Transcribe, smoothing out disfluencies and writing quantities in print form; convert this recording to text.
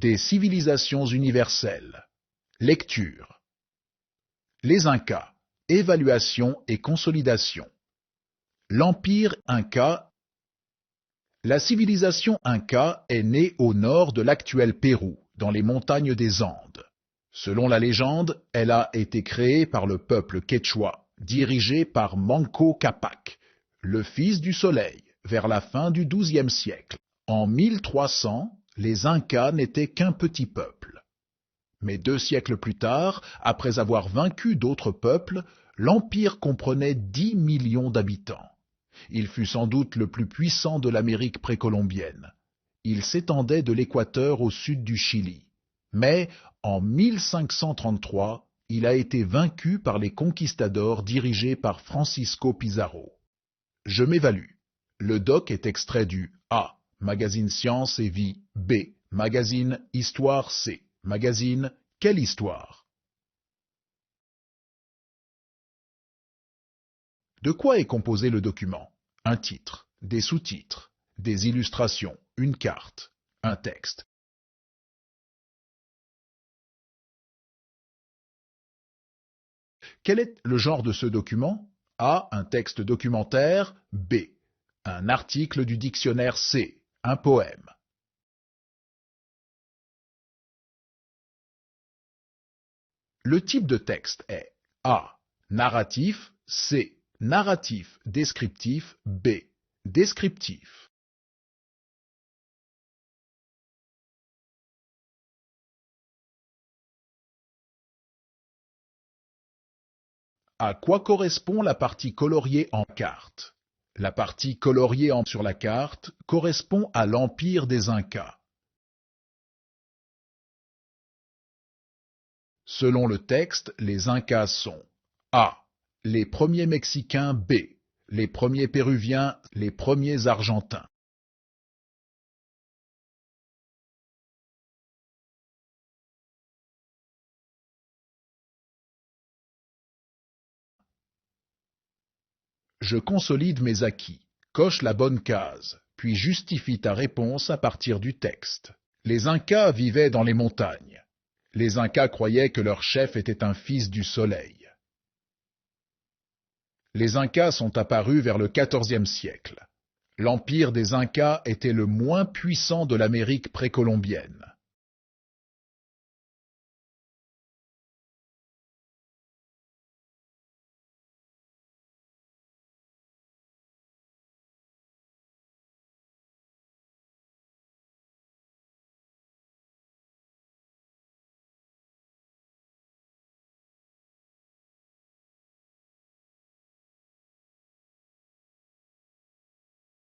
Des civilisations universelles. Lecture. Les Incas. Évaluation et consolidation. L'Empire Inca. La civilisation Inca est née au nord de l'actuel Pérou, dans les montagnes des Andes. Selon la légende, elle a été créée par le peuple quechua, dirigé par Manco Cápac, le fils du soleil, vers la fin du XIIe siècle. En 1300, les Incas n'étaient qu'un petit peuple. Mais 2 siècles plus tard, après avoir vaincu d'autres peuples, l'Empire comprenait 10 millions d'habitants. Il fut sans doute le plus puissant de l'Amérique précolombienne. Il s'étendait de l'Équateur au sud du Chili. Mais, en 1533, il a été vaincu par les conquistadors dirigés par Francisco Pizarro. Je m'évalue. Le doc est extrait du A. Magazine Science et Vie. B. Magazine Histoire. C. Magazine Quelle histoire? De quoi est composé le document? Un titre, des sous-titres, des illustrations, une carte, un texte. Quel est le genre de ce document? A. Un texte documentaire. B. Un article du dictionnaire. C. Un poème. Le type de texte est A. Narratif. C. Narratif descriptif. B. Descriptif. À quoi correspond la partie coloriée en carte? La partie coloriée sur la carte correspond à l'Empire des Incas. Selon le texte, les Incas sont A. Les premiers Mexicains. B. Les premiers Péruviens. Les premiers Argentins. Je consolide mes acquis. Coche la bonne case, puis justifie ta réponse à partir du texte. Les Incas vivaient dans les montagnes. Les Incas croyaient que leur chef était un fils du soleil. Les Incas sont apparus vers le XIVe siècle. L'empire des Incas était le moins puissant de l'Amérique précolombienne.